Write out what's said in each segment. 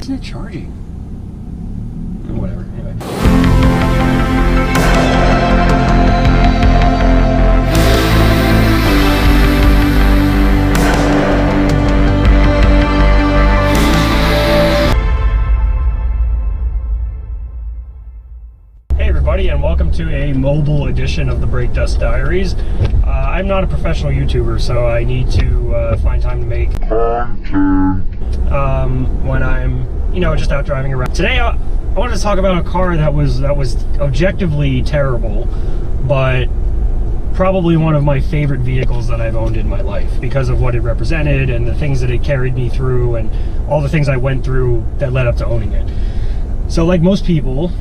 isn't it charging? Whatever, anyway. Hey everybody, and welcome to a mobile edition of the Brake Dust Diaries. I'm not a professional YouTuber, so I need to find time to make content when I'm, just out driving around. Today I wanted to talk about a car that was objectively terrible, but probably one of my favorite vehicles that I've owned in my life because of what it represented and the things that it carried me through and all the things I went through that led up to owning it. So like most people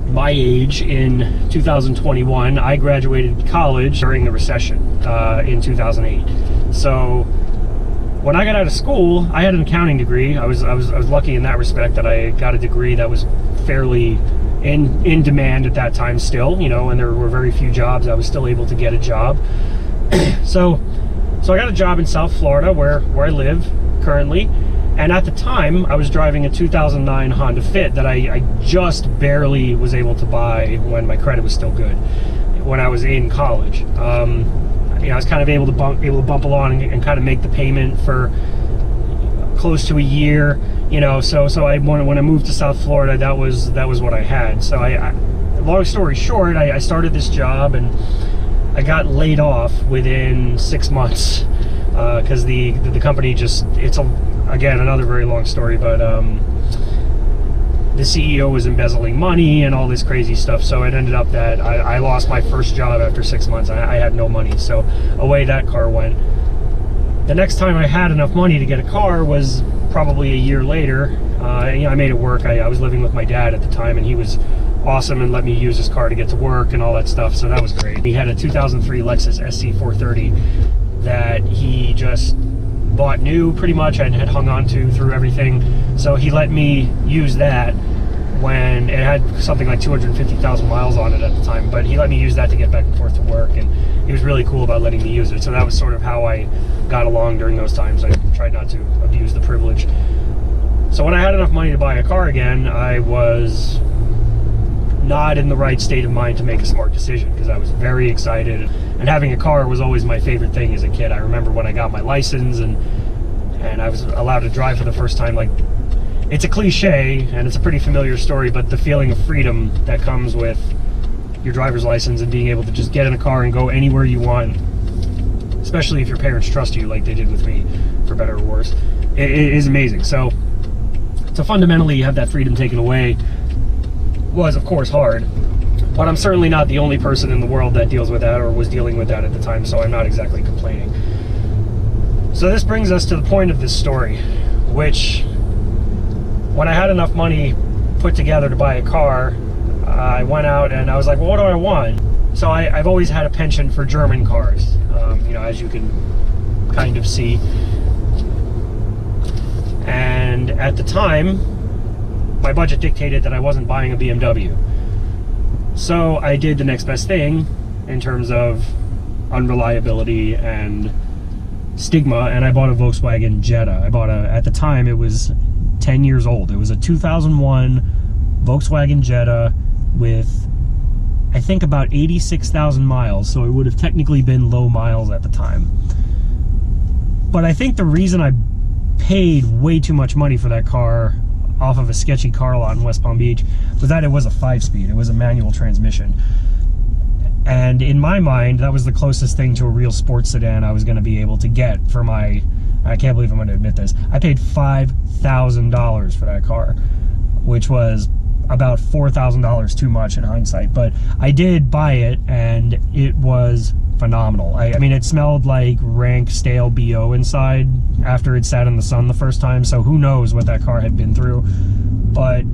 my age in 2021, I graduated college during the recession in 2008. So when I got out of school, I had an accounting degree. I was lucky in that respect that I got a degree that was fairly in demand at that time still, and there were very few jobs. I was still able to get a job. So I got a job in South Florida where I live currently. And at the time, I was driving a 2009 Honda Fit that I just barely was able to buy when my credit was still good, when I was in college. I was kind of able to bump along and kind of make the payment for close to a year, So when I moved to South Florida, that was what I had. So long story short, I started this job and I got laid off within 6 months because the company again, another very long story, but the CEO was embezzling money and all this crazy stuff, so it ended up that I lost my first job after 6 months. I had no money, so away that car went. The next time I had enough money to get a car was probably a year later. I made it work. I was living with my dad at the time, and he was awesome and let me use his car to get to work and all that stuff, so that was great. He had a 2003 Lexus SC430 that he just bought new pretty much and had hung on to through everything, so he let me use that when it had something like 250,000 miles on it at the time, but he let me use that to get back and forth to work, and he was really cool about letting me use it. So that was sort of how I got along during those times. I tried not to abuse the privilege. So when I had enough money to buy a car again, I was not in the right state of mind to make a smart decision because I was very excited, and having a car was always my favorite thing as a kid. I remember when I got my license and I was allowed to drive for the first time. Like, it's a cliche and it's a pretty familiar story, but the feeling of freedom that comes with your driver's license and being able to just get in a car and go anywhere you want, especially if your parents trust you like they did with me, for better or worse, it is amazing. So to fundamentally have that freedom taken away was of course hard, but I'm certainly not the only person in the world that deals with that or was dealing with that at the time, so I'm not exactly complaining. So this brings us to the point of this story, which when I had enough money put together to buy a car, I went out and I was like, well, what do I want? So I've always had a penchant for German cars, as you can kind of see. And at the time, my budget dictated that I wasn't buying a BMW. So I did the next best thing in terms of unreliability and stigma, and I bought a Volkswagen Jetta. at the time, it was 10 years old. It was a 2001 Volkswagen Jetta with, I think, about 86,000 miles, so it would have technically been low miles at the time. But I think the reason I paid way too much money for that car off of a sketchy car lot in West Palm Beach was that it was a 5-speed. It was a manual transmission. And in my mind, that was the closest thing to a real sports sedan I was going to be able to get for my, I can't believe I'm going to admit this, I paid $5,000 for that car, which was about $4,000 too much in hindsight. But I did buy it, and it was phenomenal. I mean, it smelled like rank, stale BO inside after it sat in the sun the first time, so who knows what that car had been through. But,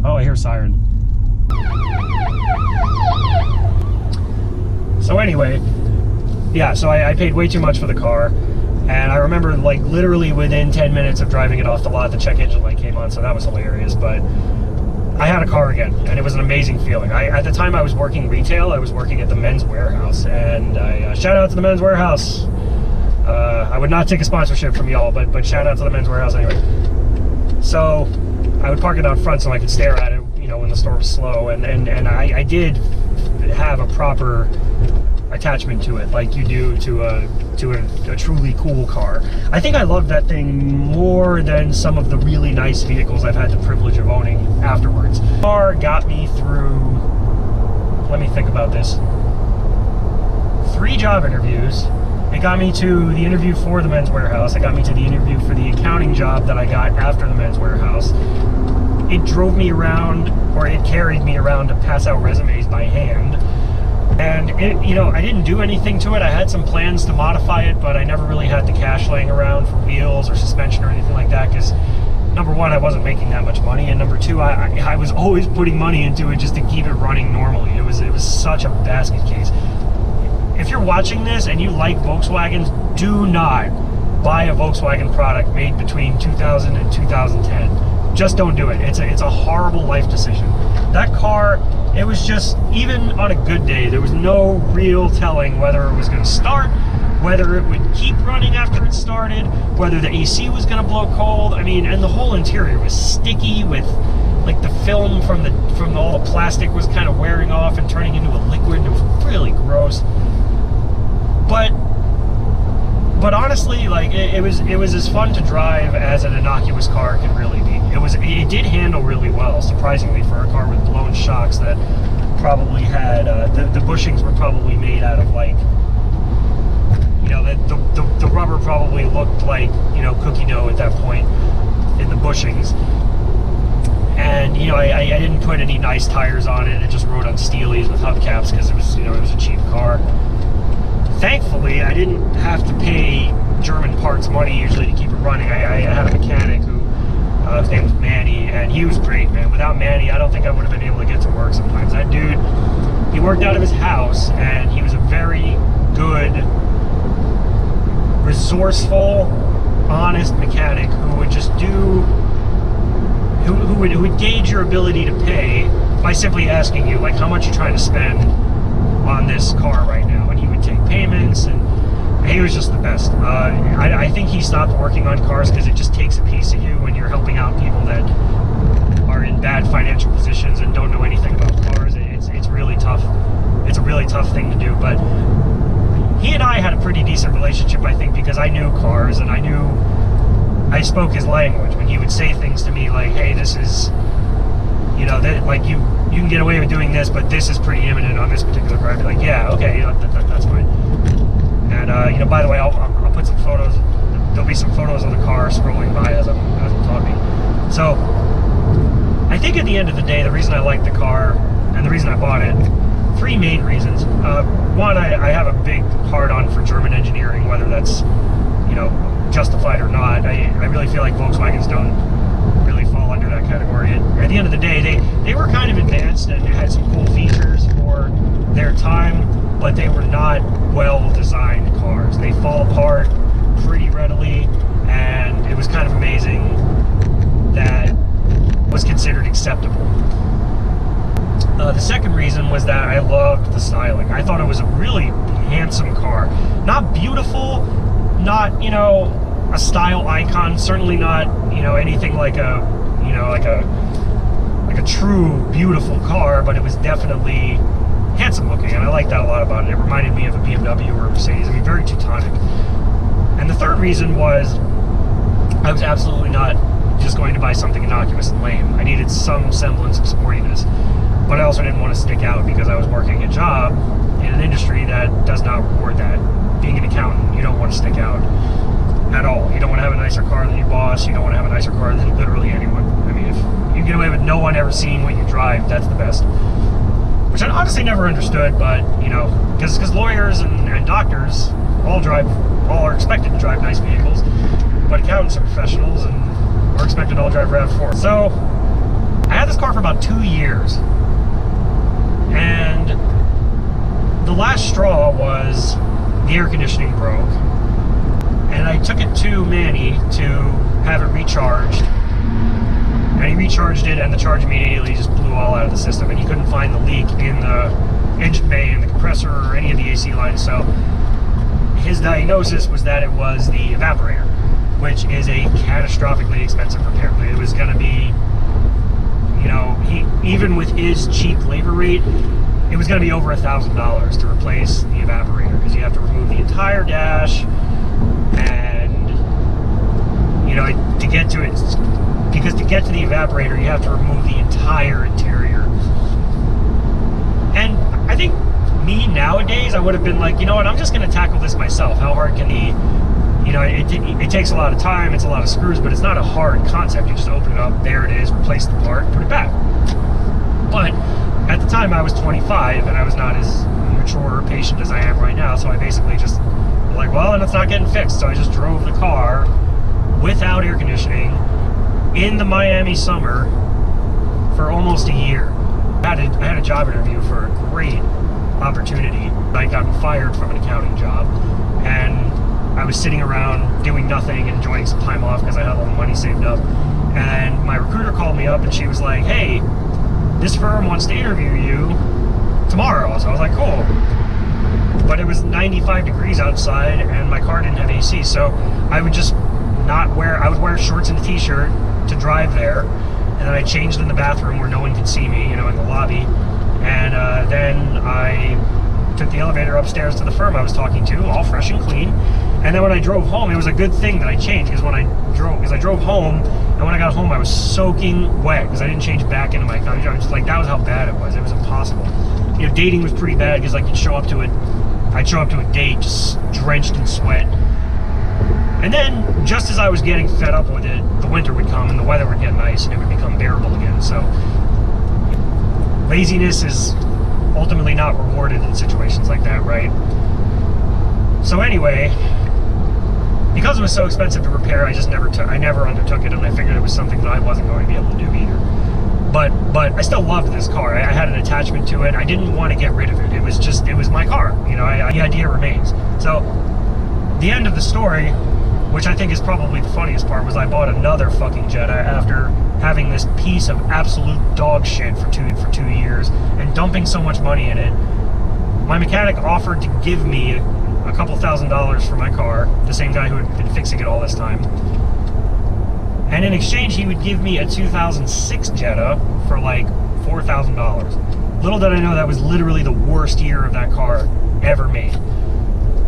oh, I hear a siren. So anyway, yeah, so I paid way too much for the car, and I remember, like, literally within 10 minutes of driving it off the lot, the check engine light came on, so that was hilarious. But I had a car again, and it was an amazing feeling. At the time I was working retail. I was working at the Men's Warehouse, and shout out to the Men's Warehouse. I would not take a sponsorship from y'all, but shout out to the Men's Warehouse anyway. So I would park it out front so I could stare at it, you know, when the store was slow, and I did have a proper attachment to it, like you do to a truly cool car. I think I loved that thing more than some of the really nice vehicles I've had the privilege of owning afterwards. The car got me through, let me think about this, 3 job interviews. It got me to the interview for the Men's Warehouse. It got me to the interview for the accounting job that I got after the Men's Warehouse. It drove me around, or it carried me around to pass out resumes by hand. And it, you know, I didn't do anything to it. I had some plans to modify it, but I never really had the cash laying around for wheels or suspension or anything like that, because number one, I wasn't making that much money, and number two, I was always putting money into it just to keep it running normally. It was such a basket case. If you're watching this and you like Volkswagens, do not buy a Volkswagen product made between 2000 and 2010. Just don't do it. It's a horrible life decision. That car, it was just, even on a good day, there was no real telling whether it was going to start, whether it would keep running after it started, whether the AC was going to blow cold. I mean, and the whole interior was sticky with, like, the film from all the plastic was kind of wearing off and turning into a liquid. It was really gross. But honestly, like, it was as fun to drive as an innocuous car can really be. It did handle really well, surprisingly, for a car with blown shocks that probably had the bushings were probably made out of, like, you know, the rubber probably looked like, you know, cookie dough at that point in the bushings. And, you know, I didn't put any nice tires on it. It just rode on Steelies with hubcaps because it was, you know, it was a cheap car. Thankfully, I didn't have to pay German parts money usually to keep it running. I had a mechanic who, his name was Manny, and he was great, man. Without Manny, I don't think I would have been able to get to work sometimes. That dude, he worked out of his house, and he was a very good, resourceful, honest mechanic who would just do, who would gauge your ability to pay by simply asking you, like, how much you're trying to spend on this car right now, and he would take payments, and he was just the best. I think he stopped working on cars because it just takes a piece of you when you're helping out people that are in bad financial positions and don't know anything about cars. It's really tough. It's a really tough thing to do, but he and I had a pretty decent relationship, I think, because I knew cars, and I spoke his language. When he would say things to me like, hey, this is, you know, that, like, you can get away with doing this, but this is pretty imminent on this particular car. I'd be like, yeah, okay, you know, that's fine. And, you know, by the way, I'll put some photos. There'll be some photos of the car scrolling by as I'm talking. So, I think at the end of the day, the reason I like the car and the reason I bought it, 3 main reasons. One, I have a big hard-on for German engineering, whether that's, you know, justified or not. I really feel like Volkswagens don't really fall under that category. At the end of the day, they were kind of advanced and had some cool features for their time, but they were not well-designed cars. They fall apart pretty readily, and it was kind of amazing that was considered acceptable. The second reason was that I loved the styling. I thought it was a really handsome car. Not beautiful, not, you know, a style icon, certainly not, you know, anything like a, you know, like a true beautiful car, but it was definitely handsome looking, and I liked that a lot about it. It reminded me of a BMW or a Mercedes. I mean, very Teutonic. And the third reason was I was absolutely not just going to buy something innocuous and lame. I needed some semblance of sportiness, but I also didn't want to stick out because I was working a job in an industry that does not reward that. Being an accountant, you don't want to stick out at all. You don't want to have a nicer car than your boss. You don't want to have a nicer car than literally anyone. I mean, if you get away with no one ever seeing what you drive, that's the best. Which I honestly never understood, but, you know, because lawyers and doctors all are expected to drive nice vehicles, but accountants are professionals and are expected to all drive RAV4. So, I had this car for about 2 years, and the last straw was the air conditioning broke, and I took it to Manny to have it recharged, and he recharged it, and the charge immediately just blew all out of the system, and he couldn't find the leak in the engine bay and the compressor or any of the AC lines. So his diagnosis was that it was the evaporator, which is a catastrophically expensive repair. It was going to be, you know, even with his cheap labor rate, it was going to be over $1,000 to replace the evaporator, because you have to remove the entire dash, and, you know, to get to it, because to get to the evaporator, you have to remove the entire interior. And I think me nowadays, I would have been like, you know what, I'm just going to tackle this myself. How hard can you know, it takes a lot of time, it's a lot of screws, but it's not a hard concept. You just open it up, there it is, replace the part, put it back. But at the time I was 25 and I was not as mature or patient as I am right now, so I basically just was like, well, and it's not getting fixed. So I just drove the car without air conditioning in the Miami summer for almost a year. I had a job interview for a great opportunity. I'd gotten fired from an accounting job, and I was sitting around doing nothing and enjoying some time off because I had all the money saved up. And my recruiter called me up and she was like, hey, this firm wants to interview you tomorrow. So I was like, cool. But it was 95 degrees outside and my car didn't have AC. So I would just I would wear shorts and a t-shirt to drive there. And then I changed in the bathroom where no one could see me, you know, in the lobby. And then I took the elevator upstairs to the firm I was talking to, all fresh and clean. And then when I drove home, it was a good thing that I changed, because I drove home, and when I got home, I was soaking wet because I didn't change back into my car. I was just like, that was how bad it was. It was impossible. You know, dating was pretty bad because like I'd show up to a date just drenched in sweat. And then just as I was getting fed up with it, the winter would come and the weather would get nice and it would become bearable again. So laziness is ultimately not rewarded in situations like that, right? So anyway, because it was so expensive to repair, I never undertook it, and I figured it was something that I wasn't going to be able to do either. But I still loved this car. I had an attachment to it. I didn't want to get rid of it. It was my car. You know, the idea remains. So the end of the story, which I think is probably the funniest part, was I bought another fucking Jetta after having this piece of absolute dog shit for two years and dumping so much money in it. My mechanic offered to give me a couple $1,000s for my car, the same guy who had been fixing it all this time. And in exchange, he would give me a 2006 Jetta for like $4,000. Little did I know that was literally the worst year of that car ever made.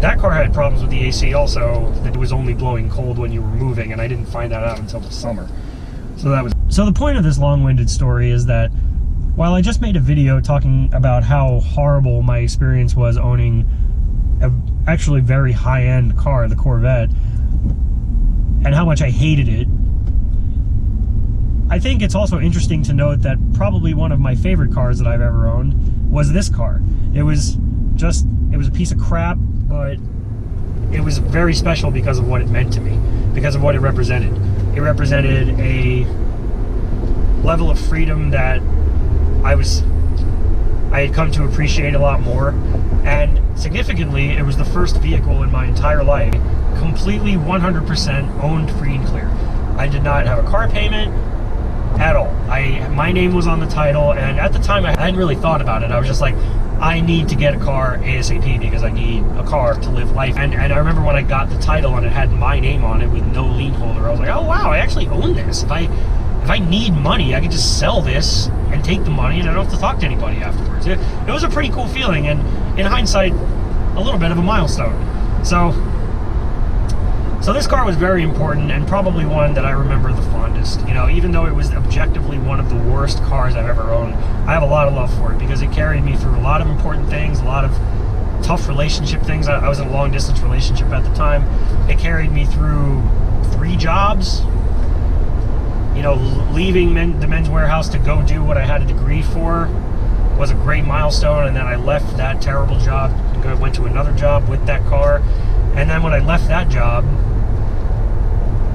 That car had problems with the AC also, that it was only blowing cold when you were moving, and I didn't find that out until the summer. So the point of this long-winded story is that while I just made a video talking about how horrible my experience was owning a actually very high-end car, the Corvette, and how much I hated it, I think it's also interesting to note that probably one of my favorite cars that I've ever owned was this car. It was a piece of crap, but it was very special because of what it meant to me, because of what it represented. It represented a level of freedom that I had come to appreciate a lot more, and significantly, it was the first vehicle in my entire life completely 100% owned free and clear. I did not have a car payment at all. My name was on the title, and at the time I hadn't really thought about it. I was just like, I need to get a car ASAP because I need a car to live life. And I remember when I got the title and it had my name on it with no lien holder, I was like, oh wow, I actually own this. If I need money, I could just sell this and take the money and I don't have to talk to anybody afterwards. It was a pretty cool feeling, and in hindsight, a little bit of a milestone. So this car was very important, and probably one that I remember the fondest. You know, even though it was objectively one of the worst cars I've ever owned, I have a lot of love for it because it carried me through a lot of important things, a lot of tough relationship things. I was in a long distance relationship at the time. It carried me through 3 jobs. You know, leaving the Men's Warehouse to go do what I had a degree for was a great milestone, and then I left that terrible job and went to another job with that car. And then when I left that job,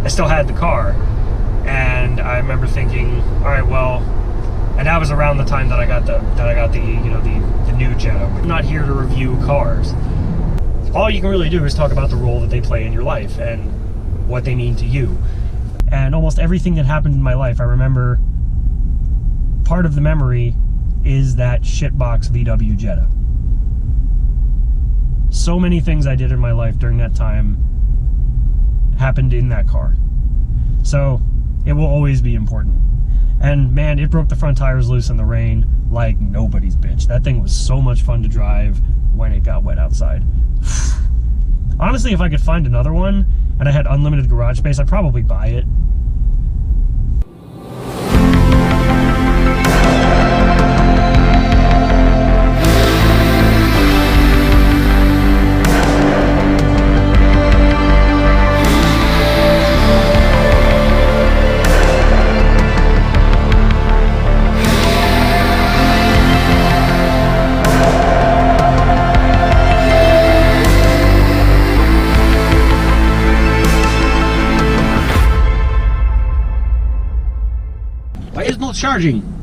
I still had the car, and I remember thinking, all right, well, and that was around the time that I got the new Jetta. I'm not here to review cars. All you can really do is talk about the role that they play in your life and what they mean to you. And almost everything that happened in my life, I remember part of the memory is that shitbox VW Jetta. So many things I did in my life during that time happened in that car. So it will always be important. And man, it broke the front tires loose in the rain like nobody's bitch. That thing was so much fun to drive when it got wet outside. Honestly, if I could find another one and I had unlimited garage space, I'd probably buy it. Why is not charging?